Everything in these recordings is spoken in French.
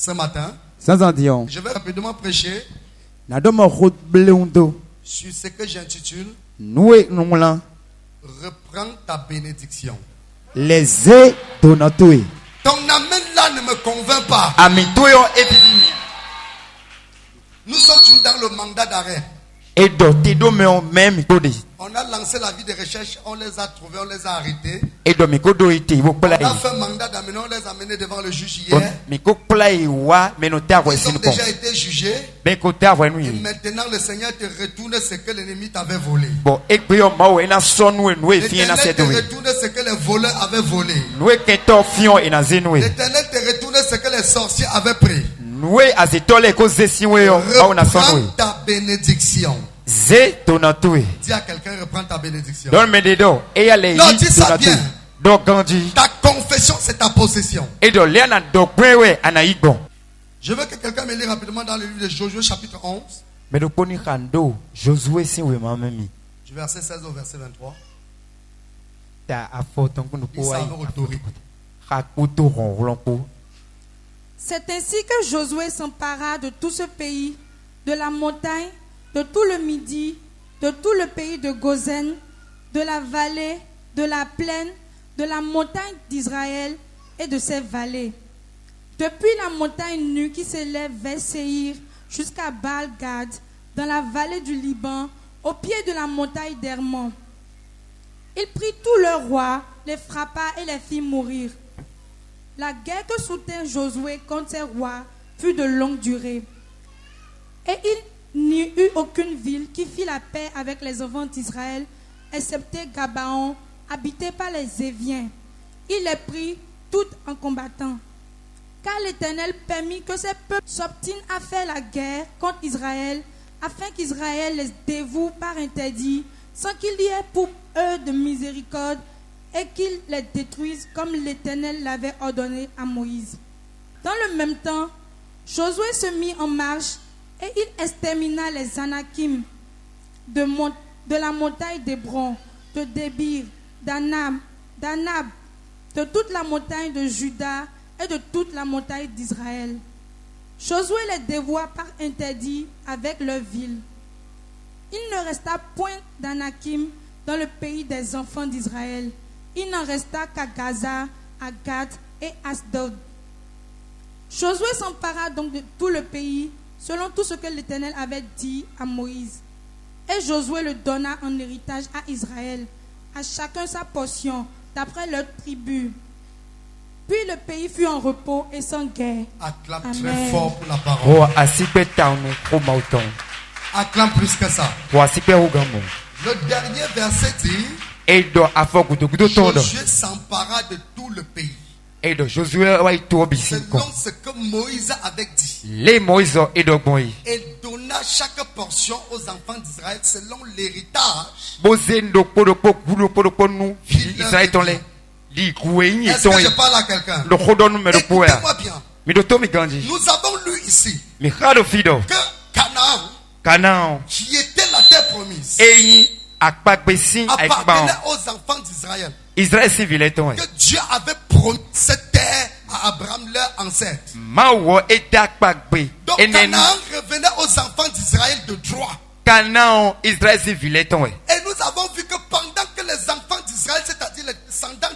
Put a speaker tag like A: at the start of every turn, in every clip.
A: Ce matin,
B: Sanzandion.
A: je vais rapidement prêcher
B: Nadoma route bleundo.
A: sur ce que j'intitule
B: Noué nonglan.
A: Reprends ta bénédiction.
B: Les é donatoué.
A: Ton amen là ne me convainc pas.
C: Amitoyo epidini.
A: Nous sommes toujours dans le mandat d'arrêt.
C: Edo tido même code.
A: On a lancé la vie de recherche, on les a trouvés, on les a arrêtés.
C: Edo mikodo ite
A: On
C: wopla.
A: a fait un mandat d'amener, on les a amenés devant le juge hier.
C: Miko play wa menota
A: Ils ont
C: voisin ko.
A: déjà été jugés.
C: Ben kota
A: Et
C: voinu.
A: maintenant le Seigneur te retourne ce que l'ennemi t'avait volé.
C: Bon ekpeyo mawo ena sonu enu efie na
A: L'Éternel te
C: setwe.
A: retourne ce que les voleurs avaient volé.
C: Nous keto fion ena zenwe.
A: L'Éternel te retourne ce que les sorciers avaient pris.
C: Nous azitole ko zesiwe yo au na sonwe.
A: Reprends ta bénédiction.
C: Ze donatoué.
A: Dis à quelqu'un, reprends ta bénédiction.
C: Don me dedo e ya le
A: Non,
C: yi
A: dis ça
C: donatoué.
A: bien.
C: Do ganji.
A: Ta confession, c'est ta possession.
C: Edo le na do gwewe ana igbon.
A: Je veux que quelqu'un me lise rapidement dans le livre de Josué chapitre 11,
C: Me do poni kando Josué sinwe mamemi.
A: du verset 16 au verset 23.
C: Ta afoton ko no
A: Il
C: ko
A: s'en
C: ai.
A: va autorité.
C: Hakuto ronlonko.
D: C'est ainsi que Josué s'empara de tout ce pays, de la montagne, de tout le Midi, de tout le pays de Gozen, de la vallée, de la plaine, de la montagne d'Israël et de ses vallées. Depuis la montagne nue qui s'élève vers Séhir jusqu'à Baal-Gad, dans la vallée du Liban, au pied de la montagne d'Hermon. Il prit tous leurs rois, les frappa et les fit mourir. La guerre que soutint Josué contre ses rois fut de longue durée. Et il n'y eut aucune ville qui fit la paix avec les enfants d'Israël, excepté Gabaon, habité par les Éviens. Il les prit toutes en combattant. Car l'Éternel permit que ces peuples s'obstinent à faire la guerre contre Israël, afin qu'Israël les dévoue par interdit, sans qu'il y ait pour eux de miséricorde, et qu'il les détruise comme l'Éternel l'avait ordonné à Moïse. Dans le même temps, Josué se mit en marche et il extermina les Anakim de la montagne d'Hébron, de Débir, d'Anab, de toute la montagne de Juda et de toute la montagne d'Israël. Josué les dévoua par interdit avec leurs villes. Il ne resta point d'Anakim dans le pays des enfants d'Israël. Il n'en resta qu'à Gaza, à Gath et Asdod. Josué s'empara donc de tout le pays, selon tout ce que l'Éternel avait dit à Moïse. Et Josué le donna en héritage à Israël, à chacun sa portion, d'après leur tribu. Puis le pays fut en repos et sans guerre.
A: Acclame
D: Amen.
A: très fort pour la parole.
C: O asipe taunu ko mauton.
A: Acclame plus que ça.
C: O asipe ugamo.
A: Le dernier verset dit,
C: Edo afogudo gudo tondo.
A: Josué s'empara de tout le pays.
C: Edo Josué wa ito bisinko.
A: Selon ce que Moïse avait dit.
C: Le Moïse edo moi.
A: Et donna chaque portion aux enfants d'Israël selon l'héritage.
C: Bozendo podo podo nu. Israël ton le. Li kuenyi
A: Est-ce
C: ton.
A: que je parle à quelqu'un?
C: Do khodo numero poa.
A: Écoutez-moi bien.
C: Mi do tomi ganji.
A: Nous avons lu ici
C: Mi khado fido.
A: que Canaan,
C: Kanao.
A: qui était la terre promise,
C: Eyi akpagbesin aikban.
A: appartenait aux enfants d'Israël.
C: Israël civil ton.
A: Que Dieu avait promis cette terre à Abraham, leur ancêtre.
C: Mawo eta akpagbe.
A: Donc
C: Enen
A: Canaan revenait aux enfants d'Israël de droit.
C: Kanao Israël civil ton.
A: Et nous avons vu que pendant que les enfants d'Israël, c'est-à-dire les descendants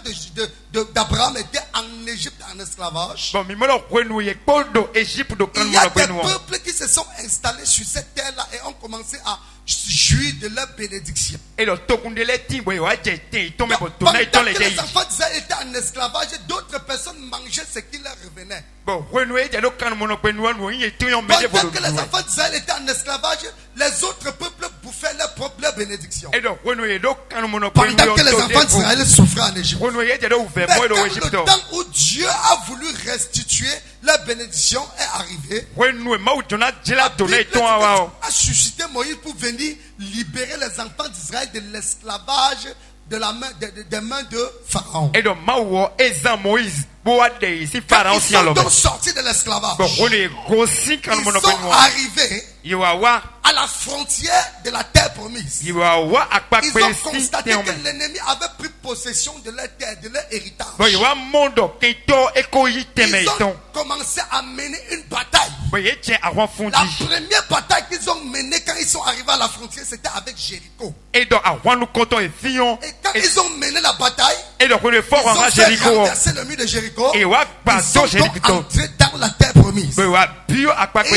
A: d'Abraham, étaient en Égypte en esclavage,
C: Bon, mi mono kwenu ye kodo Égypte do kan
A: il y a
C: mono
A: des
C: kwenu.
A: peuples qui se sont installés sur cette terre-là et ont commencé à jouir de leur bénédiction.
C: Et le tokundele timbo yo ajete tombe
A: Donc,
C: ko
A: pendant
C: tona itole
A: que
C: de.
A: les enfants d'Israël étaient en esclavage, d'autres personnes mangeaient ce qui leur revenait.
C: Bon, kwenu e jalo kan mono kwenu anu ye tuyon mede
A: Pendant
C: bodo.
A: que les enfants d'Israël étaient en esclavage, les autres peuples bouffaient leur propre bénédiction.
C: Et donc kwenu e do kan mono kwenu
A: Pendant
C: yo
A: que les enfants d'Israël souffraient en Égypte.
C: kwenu e jalo ouver
A: Mais
C: mo do
A: quand
C: Égypte.
A: le temps où Dieu a voulu restituer la bénédiction est arrivé,
C: Kwenu e mau jona jela
A: la Bible
C: tona
A: dit que
C: iton awao.
A: Dieu a suscité Moïse pour venir libérer les enfants d'Israël de l'esclavage de la main, des mains de Pharaon.
C: Et donc, Maouo, Ezan Moïse, Boade, ici,
A: Quand
C: Pharaon,
A: ils
C: si
A: sont
C: en
A: donc sortis de l'esclavage,
C: bon, on est grossi quand
A: ils
C: on
A: sont arrivés
C: Yawa,
A: à la frontière de la terre promise.
C: Yawa, Akpa,
A: Ils ont constaté que l'ennemi avait pris possession de leur terre, de leur héritage.
C: bon, Yawa, Mondo, Keto, Ekoyi,
A: Ils
C: Temeton.
A: ont commencé à mener une bataille.
C: Bon, il tient à Roi Fondi.
A: La première bataille qu'ils ont menée quand ils sont arrivés à la frontière, c'était avec Jéricho.
C: Et donc, à Roi, nous comptons et Fion.
A: Et quand ils ont mené la bataille,
C: Et donc, on est
A: ils
C: fort en
A: ont fait
C: Jéricho.
A: renverser le mur de Jéricho.
C: Et Yawa,
A: Ils
C: Basso,
A: sont donc
C: Jéricho.
A: entrés dans la terre promise.
C: Bon, Yawa, Bio, Akpa,
A: Et quand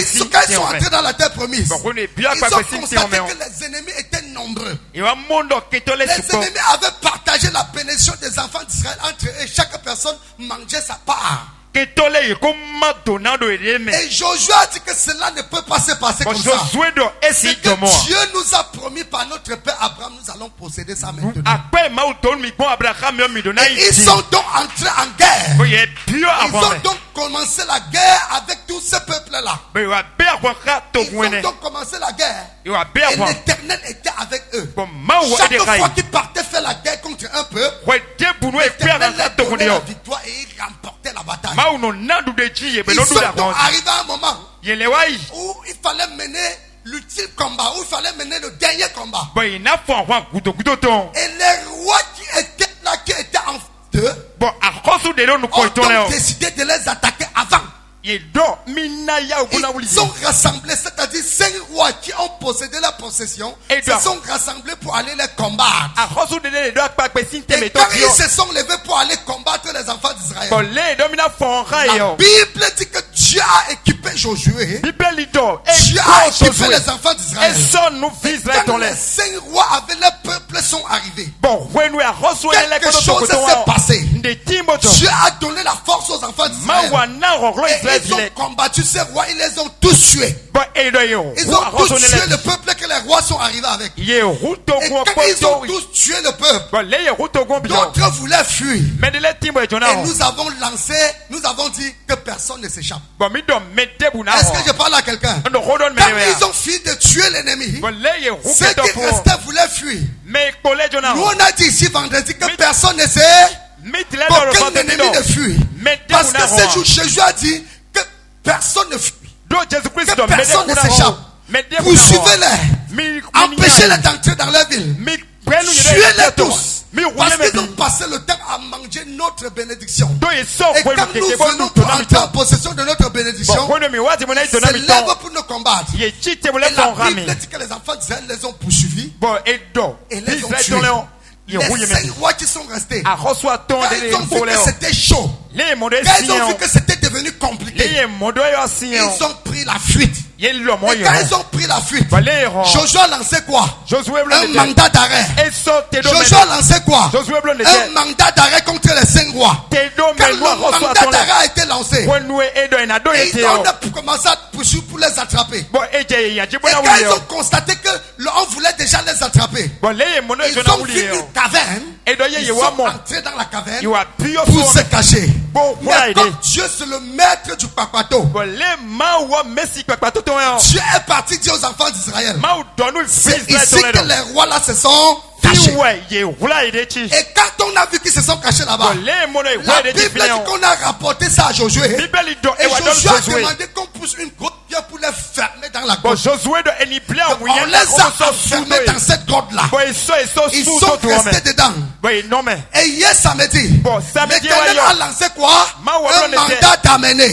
A: ils sont entrés dans la terre promise,
C: bon, on est bien
A: ils
C: Akpa,
A: ont
C: Kwesi,
A: constaté
C: Tiomeo.
A: que les ennemis étaient nombreux.
C: Yawa, Mondo, Keto, les
A: Les
C: support.
A: ennemis avaient partagé la bénédiction des enfants d'Israël entre eux. Chaque personne mangeait sa part.
C: Keto, les, comme Madonado, et les
A: Et Josué a dit que cela ne peut pas se passer
C: bon,
A: comme ça.
C: Josué, do, et
A: C'est
C: si,
A: que
C: Tomo.
A: Dieu nous a promis par notre père Abraham, nous allons posséder ça maintenant.
C: Après, Maouton, mi bon, Abraham, mi donna,
A: Et ils sont donc entrés en guerre.
C: bon, il est Bio,
A: Ils
C: avant.
A: ont donc commencé la guerre avec tous ces peuples-là.
C: Bon, Yawa, Béa,
A: Ils ont
C: Togwene.
A: donc commencé la guerre.
C: Yawa,
A: Et
C: Béa,
A: l'Éternel était avec eux.
C: bon, Maouo, et
A: Chaque
C: des rails.
A: fois qu'ils partaient faire la guerre contre un peuple,
C: Ouais, Debounou, et Béa,
A: l'Éternel leur donnait la
C: Togwene.
A: victoire et ils remportaient la bataille.
C: Maou, non, Nandou, de Chi, et
A: Ils
C: Benoît,
A: sont
C: la
A: donc
C: ronde.
A: arrivés à un moment
C: Yelewai.
A: où il fallait mener l'ultime combat, où il fallait mener le dernier combat.
C: Bon, il n'a pas un couteau, ton.
A: Et les rois qui étaient là, qui étaient en d'eux,
C: Bon, à cause de l'eau, nous
A: ont
C: pointons
A: donc
C: là.
A: décidé de les attaquer avant.
C: Il dort, Minaya, ou Bonaouli.
A: Ils sont rassemblés, c'est-à-dire 5 rois qui ont possédé la possession,
C: Et
A: se
C: donc-
A: sont rassemblés pour aller les combattre.
C: À cause de l'eau, doit pas passer,
A: Et
C: mais
A: quand ils se sont levés pour aller combattre les enfants d'Israël,
C: bon, les domina font
A: la
C: rayon.
A: Bible dit que Dieu a équipé Josué.
C: Bible lido.
A: Dieu a équipé les enfants
C: Et
A: d'Israël.
C: son nous vise là
A: Quand
C: dans
A: les
C: les.
A: 5 rois avec le peuple sont arrivés,
C: Bon, when we are reçu
A: quelque chose s'est passé.
C: de Timothée.
A: Dieu a donné la force aux enfants d'Israël.
C: Mawana, Roglo,
A: Et
C: Israël,
A: ils ont combattu ces rois, ils les ont tous tués.
C: bon, et d'ailleurs,
A: Ils ont tous tué le peuple que les rois sont arrivés avec.
C: Yé, route au
A: Et
C: gros
A: quand ils ont
C: poteau.
A: tous tué le peuple,
C: Bon, les route au gros bidon.
A: d'autres voulaient fuir.
C: Mais de l'estime,
A: Et
C: tu
A: nous avons lancé, nous avons dit que personne ne s'échappe.
C: bon, mais donc, mettez vous
A: Est-ce que je parle à quelqu'un?
C: on redonne,
A: Quand
C: mais
A: ils ont fini de tuer l'ennemi,
C: bon, les route
A: ceux qui
C: pour.
A: restaient voulaient fuir.
C: Mais collège, on a.
A: Nous on a dit ici vendredi que
C: Mais-
A: personne ne sait
C: Mettez la dans le
A: qu'aucun
C: ventre
A: ennemi ne fuit.
C: Mettez
A: Parce
C: vous
A: que ce jour, Jésus a dit que personne ne fuit.
C: donc, Jésus-Christ,
A: Que personne ne s'échappe. Poursuivez-les. Empêchez-les d'entrer dans la ville. Tuez-les tous. Parce qu'ils ont passé le temps à manger notre bénédiction. Et quand nous venons pour entrer en possession de notre bénédiction, se lève pour nous combattre. Et la Bible dit que les enfants d'Israël les ont poursuivis et les ont tués. Les 5 rois qui sont restés, quand ils ont vu que c'était chaud, quand ils ont vu que c'était devenu compliqué, ils ont pris la fuite. Et quand ils ont pris la fuite, Josué a lancé quoi? Un mandat d'arrêt. Josué a lancé quoi? Un mandat d'arrêt contre les 5 rois. Quand le mandat d'arrêt a été lancé, ils ont commencé à poursuivre pour les attraper. Et quand ils ont constaté que on voulait déjà les attraper, ils ont vu une caverne. Ils sont entrés dans la caverne pour se cacher. Mais comme Dieu c'est le maître du pakwato, Dieu est parti dire aux enfants d'Israël, c'est ici que les rois là se sont cachés. Et quand on a vu qu'ils se sont cachés là-bas, la Bible dit qu'on a rapporté ça à Josué. Et Josué a demandé qu'on pousse une grosse pierre pour les fermer dans la grotte. On les a enfermés dans cette grotte-là. Ils sont restés dedans. Et hier samedi, l'Éternel a lancé quoi? Un mandat d'amener.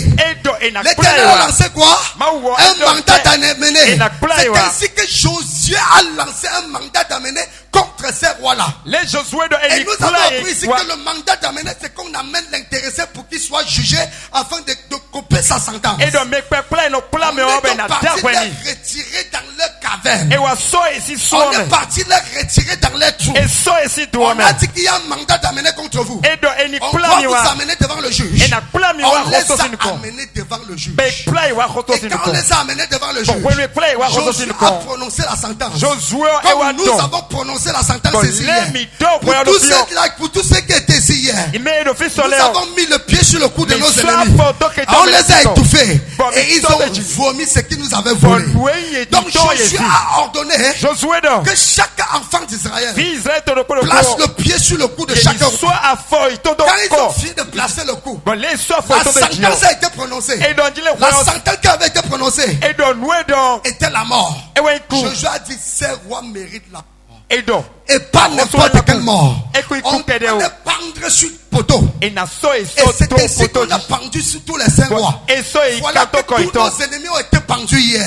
A: L'Éternel a lancé quoi? Un mandat d'amener. C'est ainsi que Josué a lancé un mandat d'amener contre ces rois-là. Et nous avons appris ici que le mandat d'amener, c'est qu'on amène l'intéressé pour qu'il soit jugé afin de couper sa sentence. On est donc parti les retirer dans leur caverne. On est parti les retirer dans leur trou. On a dit qu'il y a un mandat d'amener contre vous. On va vous amener devant le juge. On les a amenés devant le juge. Et quand on les a amenés devant le juge, Josué a prononcé la sentence. Comme nous avons prononcé la sentence ici hier. Pour tous ceux qui étaient ici hier. Nous avons mis le pied sur le cou de nos ennemis. On les a étouffés. Et ils ont vomi ce qu'ils nous avaient volé. Donc Josué a ordonné que chaque enfant d'Israël place le pied sur le cou de chacun. Quand ils ont fini de placer le cou, la sentence a été prononcée. La sentence qui avait été prononcée était la mort. Josué a dit, ces rois méritent la mort. Et pas n'importe quelle mort. On peut les pendre sur le poteau. Et c'est ainsi qu'on a pendu sur tous les 5 rois. Voilà que tous nos ennemis ont été pendus hier.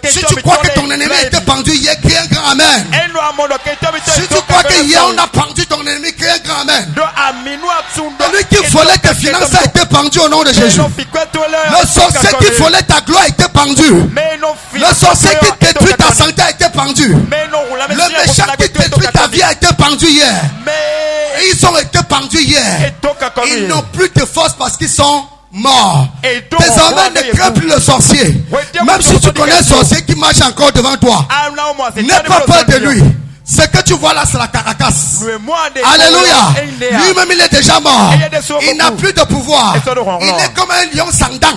A: Si tu crois que ton ennemi a été pendu hier, crie un grand amen. Si tu crois que hier on a pendu ton ennemi, crie un grand amen. Celui qui volait tes finances a été pendu au nom de Jésus. Le sorcier qui volait ta gloire a été pendu. Le sorcier qui détruit ta santé a été pendu. Le méchant qui détruit ta vie a été pendu hier. Ils ont été pendus hier. Ils n'ont plus de force parce qu'ils sont morts. Désormais, ne crains plus le sorcier. Même si tu connais un sorcier qui marche encore devant toi, n'aie pas peur de lui. Ce que tu vois là, c'est la caracasse. Alléluia. Lui-même, il est déjà mort. Il n'a plus de pouvoir. Il est comme un lion sans dents.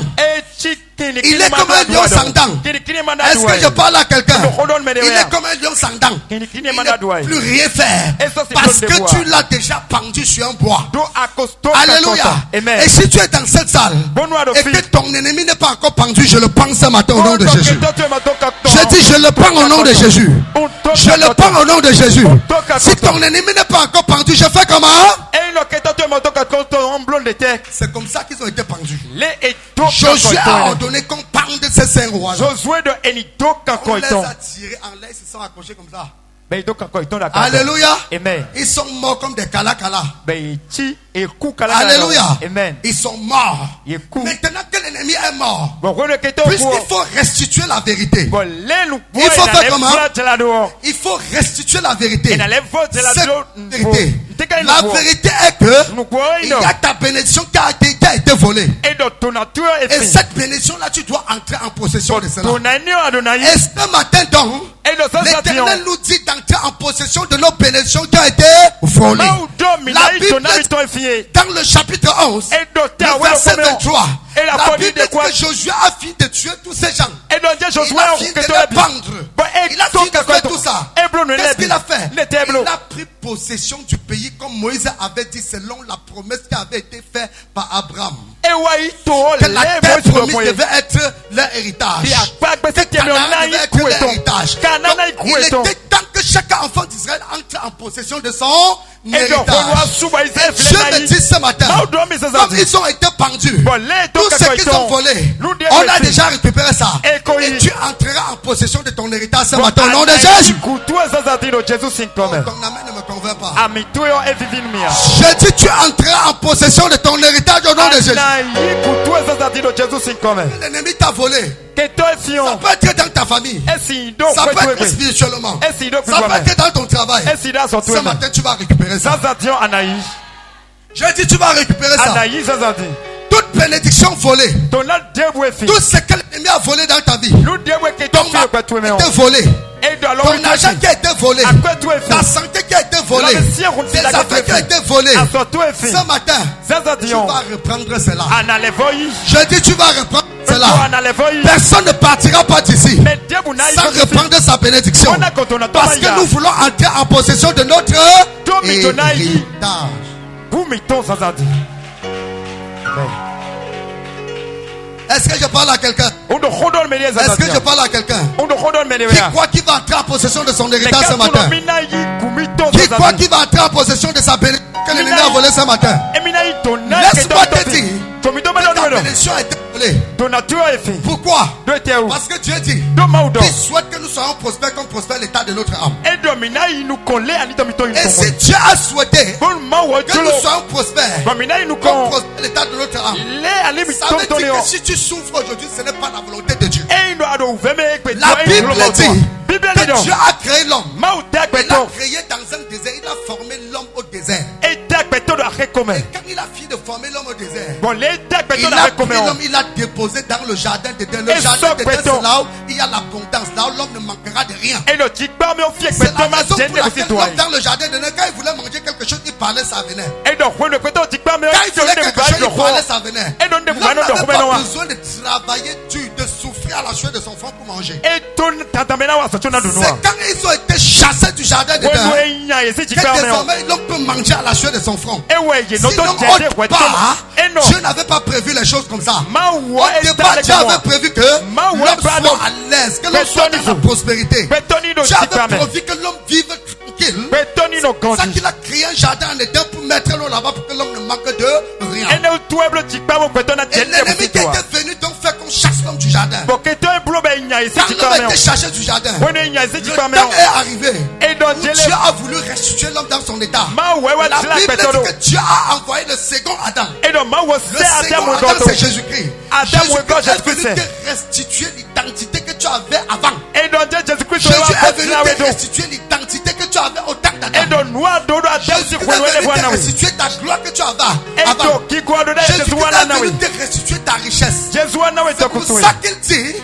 A: Il est comme un lion sans dents. Est-ce que je parle à quelqu'un? Il est comme un lion sans dents. Il ne peut plus rien faire. Parce que tu l'as déjà pendu sur un bois. Alléluia. Et si tu es dans cette salle et que ton ennemi n'est pas encore pendu, je le prends ce matin au nom de Jésus. Je dis, je le prends au nom de Jésus. Je le prends au nom de Jésus. Si ton ennemi n'est pas encore pendu, je fais comment? C'est comme ça qu'ils ont été pendus. Josué a ordonné qu'on pende ces 5 rois. On les a tirés en l'air, ils se sont accrochés comme ça. Alléluia. Ils sont morts comme des kalakala. Alléluia. Ils sont morts. Maintenant que l'ennemi est mort, puisqu'il faut restituer la vérité, il faut faire comment? Il faut restituer la vérité. La vérité est que il y a ta bénédiction qui a été volée. Et cette bénédiction là, tu dois entrer en possession de cela. Et ce matin donc, l'Éternel nous dit d'entrer en possession de nos bénédictions qui ont été volées. La Bible dit, dans le chapitre 11, le verset 23, la Bible dit que Josué a fini de tuer tous ces gens. Il a fini de les pendre. Il a fini de faire tout ça. Qu'est-ce qu'il a fait? Il a pris possession du pays comme Moïse avait dit selon la promesse qui avait été faite par Abraham. Que la terre promise devait être leur héritage. Que Canaan devait être leur héritage. Donc, il était temps que chaque enfant d'Israël entre en possession de son héritage. Et Dieu me dit ce matin, comme ils ont été pendus, tout ce qu'ils ont volé, on a déjà récupéré ça. Et tu entreras en possession de ton héritage ce matin au nom de Jésus. Ton amen ne me convainc pas. Je dis tu entreras en possession de ton héritage au nom de Jésus. L'ennemi t'a volé. Ça peut être dans ta famille. Ça peut être spirituellement. Ça peut être dans ton travail. Ce matin tu vas récupérer ça. Je dis tu vas récupérer ça. Toute bénédiction volée, tout ce que l'ennemi a volé dans ta vie, ton mari a été volé, ton argent qui a été volé, ta santé qui a été volée, tes affaires qui ont été volées, ce matin tu vas reprendre cela. Je dis tu vas reprendre cela. Personne ne partira pas d'ici sans reprendre sa bénédiction, parce que nous voulons entrer en possession de notre héritage. Est-ce que je parle à quelqu'un? Est-ce que je parle à quelqu'un? Qui croit qu'il va entrer en possession de son héritage ce matin? Qui croit qu'il va entrer en possession de sa bénédiction que l'ennemi a volé ce matin? Laisse-moi te dire que ta bénédiction a été volée. Pourquoi? Parce que Dieu dit qu'il souhaite que nous soyons prospères comme prospère l'état de notre âme. Et si Dieu a souhaité que nous soyons prospères comme prospère l'état de notre âme, ça veut dire que si tu souffres aujourd'hui, ce n'est pas la volonté de Dieu. La Bible dit que Dieu a créé l'homme. Il l'a créé dans un désert. Il a formé l'homme au désert. Et quand il a fini de former l'homme au désert, Il a pris l'homme, il l'a déposé dans le jardin d'Éden. Le jardin d'Éden, c'est là où il y a l'abondance, là où l'homme ne manquera de rien. C'est la raison pour laquelle l'homme dans le jardin d'Éden, quand il voulait manger quelque chose, il parlait, ça venait. Quand il voulait quelque chose, il parlait, ça venait. L'homme n'avait pas besoin de travailler dur, de souffrir à la sueur de son front pour manger. C'est quand ils ont été chassés du jardin d'Éden que désormais l'homme peut manger à la sueur de son front. Si l'homme n'ôte pas, Dieu n'avait pas prévu les choses comme ça. Au départ, Dieu avait prévu que l'homme soit à l'aise, que l'homme soit dans la prospérité. Dieu avait prévu que l'homme vive tranquille. C'est ça qu'il a créé un jardin en Éden pour mettre l'eau là-bas pour que l'homme ne manque de rien. Et l'ennemi qui était venu donc faire qu'on chasse l'homme du jardin. Quand l'homme a été chassé du jardin, le temps est arrivé où Dieu a voulu restituer l'homme dans son état. La Bible dit que Dieu a envoyé le second Adam. Le second Adam, c'est Jésus-Christ. Jésus-Christ est venu te restituer l'identité que tu avais avant. Jésus est venu te restituer l'identité que tu avais au temps d'Adam. Jésus est venu te restituer ta gloire que tu avais avant. Jésus est venu te restituer ta richesse. C'est pour ça qu'il dit que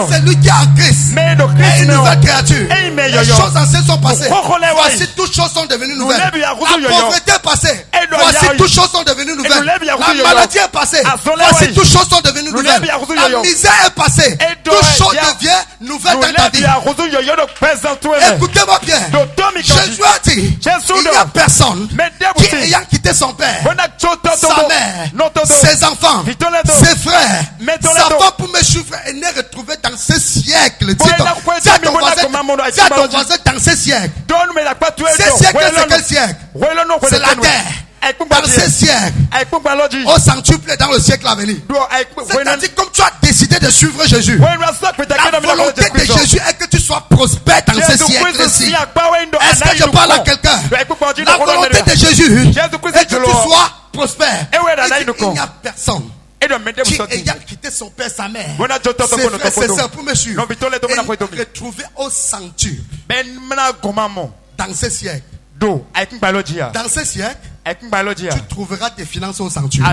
A: c'est lui qui a Christ est une nouvelle créature. Les choses anciennes sont passées. Voici toutes choses sont devenues nouvelles. La pauvreté est passée. Voici toutes choses sont devenues nouvelles. La maladie est passée. Voici toutes choses sont devenues nouvelles. La misère est passée. Toutes choses deviennent nouvelles dans ta vie. Écoutez-moi bien. Jésus a dit il n'y a personne qui ayant quitté son père, sa mère, ses enfants, ses frères, sa femme pour me suivre et n'est retrouvé dans ce siècle. Dis à ton voisin dans ce siècle. Ce siècle, c'est quel siècle? C'est la terre. Dans ce siècle, au centuple dans le siècle à venir. C'est-à-dire comme tu as décidé de suivre Jésus, la volonté de Jésus est que tu sois prospère dans ce siècle-ci. Est-ce que je parle à quelqu'un? La volonté de Jésus est que tu sois prospère. Il n'y a personne qui ayant quitté son père, sa mère, ses frères, ses sœurs pour me suivre et retrouver au centuple dans ce siècle. Dans ce siècle, tu trouveras tes finances au centuple.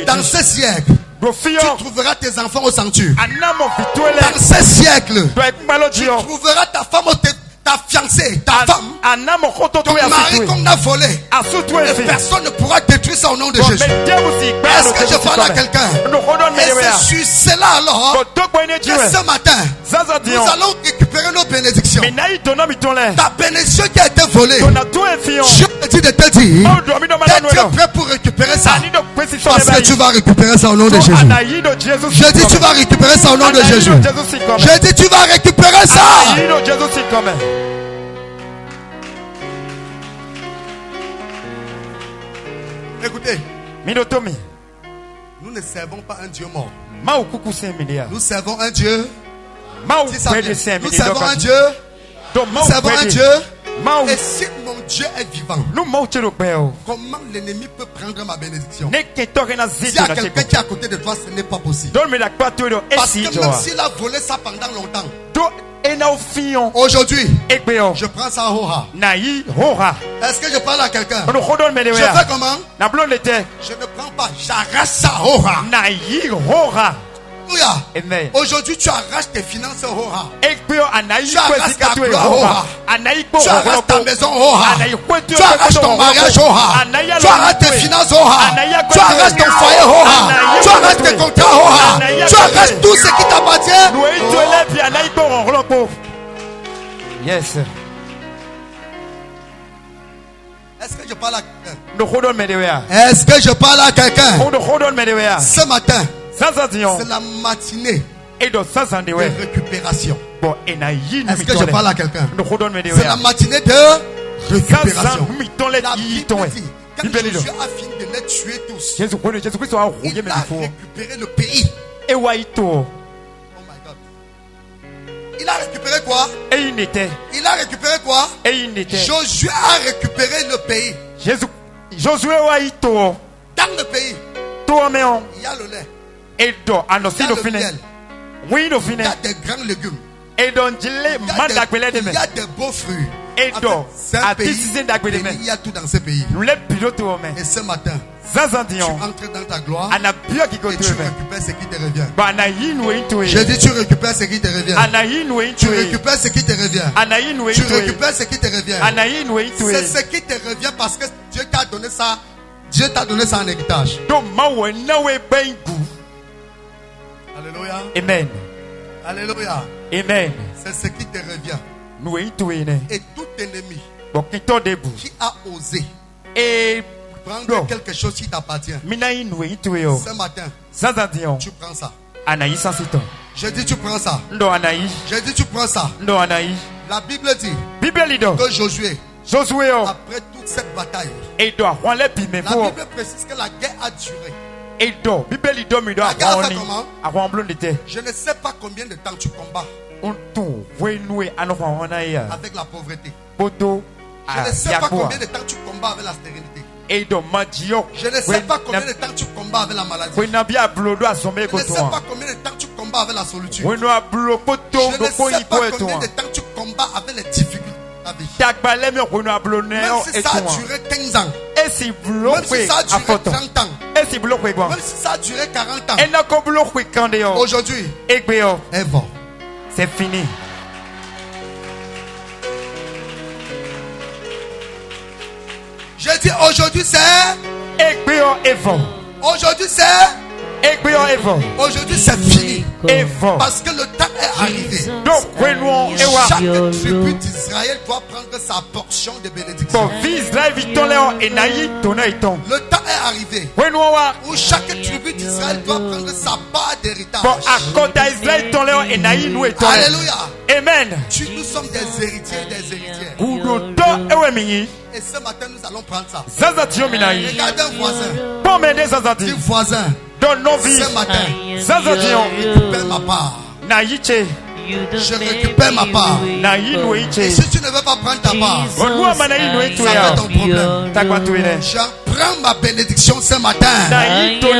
A: Dans ce siècle, tu trouveras tes enfants au centuple. Dans ce siècle, tu trouveras ta femme, ta fiancée, ta femme, ton mari qu'on a volé. Et personne ne pourra détruire ça au nom de Jésus. Est-ce que je parle à quelqu'un? Et c'est sur cela alors que ce matin, nous allons récupérer nos bénédictions. Ta bénédiction qui a été volée, je te dis de te dire d'être prêt pour récupérer ça. Parce que tu vas récupérer ça au nom de Jésus. Je dis tu vas récupérer ça au nom de Jésus. Je dis tu vas récupérer ça. Écoutez, nous ne servons pas un Dieu mort. Nous servons un Dieu. Nous servons un Dieu. Nous servons un Dieu. Et si mon Dieu est vivant, comment l'ennemi peut prendre ma bénédiction? S'il y a quelqu'un qui est à côté de toi, ce n'est pas possible. Parce que même s'il a volé ça pendant longtemps, aujourd'hui, je prends ça à Hora. Est-ce que je parle à quelqu'un? Je fais comment? Je ne prends pas, j'arrache ça à Hora. Aujourd'hui, tu arraches tes finances au Hora. Tu arraches ta gloire au Hora. Tu arraches ta maison au Hora. Tu arraches ton mariage au Hora. Tu arraches tes finances au Hora. Tu arraches ton foyer au Hora. Tu arraches tes contrats au Hora. Tu arraches tout ce qui t'appartient.
B: Yes.
A: Est-ce que je parle à quelqu'un? Est-ce que je parle à quelqu'un? Ce matin, c'est la matinée de récupération. Est-ce que je parle à quelqu'un? C'est la matinée de récupération. La Bible dit, quand Jésus a fini de les tuer tous, il a récupéré le pays. Oh my God. Il a récupéré quoi? Il a récupéré quoi? Josué a récupéré le pays. Dans le pays, il y a le lait. Il y a des grands légumes. Il y a des beaux fruits. C'est un pays, il y a tout dans ce pays. Et ce matin, tu entres dans ta gloire et tu récupères ce qui te revient. Je dis tu récupères ce qui te revient. Tu récupères ce qui te revient. Tu récupères ce qui te revient. C'est ce qui te revient parce que Dieu t'a donné ça. Dieu t'a donné ça en héritage. Alléluia.
C: Amen.
A: Alléluia.
C: Amen.
A: C'est ce qui te revient. Et tout ennemi qui a osé prendre quelque chose qui t'appartient, ce matin, tu prends ça. Je dis tu prends ça. Je dis tu prends ça. La Bible dit que Josué, après toute cette bataille, la Bible précise que la guerre a duré. La guerre a fait comment? Je ne sais pas combien de temps tu combats avec la pauvreté. Je ne sais pas combien de temps tu combats avec la stérilité. Je ne sais pas combien de temps tu combats avec la maladie. Je ne sais pas combien de temps tu combats avec la solitude. Je ne sais pas combien de temps tu combats avec les difficultés. Même si ça a duré 15 ans, même si ça a duré 30 ans, même si ça a duré 40 ans, aujourd'hui,
C: c'est fini.
A: Je dis aujourd'hui c'est aujourd'hui c'est aujourd'hui c'est fini. Parce que le temps est arrivé. Chaque tribu d'Israël doit prendre sa portion de bénédiction. Le temps est arrivé où chaque tribu d'Israël doit prendre sa part d'héritage. Alléluia.
C: Amen.
A: Nous sommes des héritiers et des héritières. Et ce matin nous allons prendre ça. Regardez un voisin. Dis voisin. Ce matin, je récupère ma part. Je récupère ma part. Et si tu ne veux pas prendre ta part, ça fait ton problème. Je prends ma bénédiction ce matin. Tout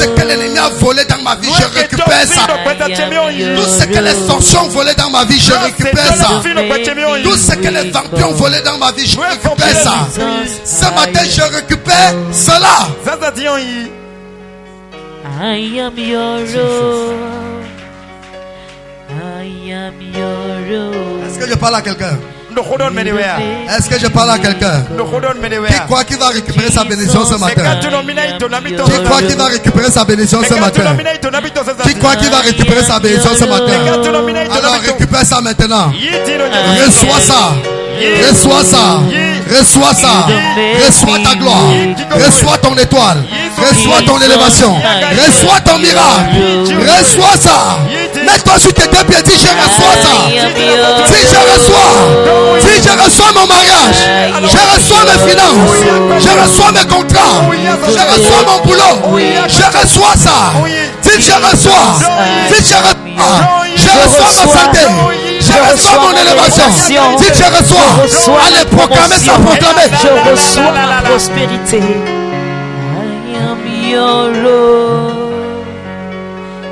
A: ce que l'ennemi a volé dans ma vie, je récupère ça. Tout ce que les sorciers ont volé dans ma vie, je récupère ça. Tout ce que les vampires ont volé dans ma vie, je récupère ça. Ce matin, je récupère cela.
E: I am your Lord. I am your Lord.
A: Est-ce que je parle à quelqu'un? Est-ce que je parle à quelqu'un? Qui croit qu'il va récupérer sa bénédiction ce matin? Qui croit qu'il va récupérer sa bénédiction ce matin? Qui croit qu'il va récupérer sa bénédiction ce matin? Alors récupère ça maintenant. Reçois ça. Reçois ça. Reçois ça. Reçois ta gloire. Reçois ton étoile. Reçois ton élévation. Reçois ton miracle. Reçois ça. Mets-toi sur tes deux pieds. Dis je reçois ça. Dis je reçois. Dis je reçois mon mariage. Je reçois mes finances. Je reçois mes contrats. Je reçois mon boulot. Je reçois ça. Dis je reçois. Dis je reçois. Je reçois ma santé. Je reçois mon élévation. Dis je reçois. Allez proclamer ça, proclamer.
E: Je reçois la prospérité. I am your Lord.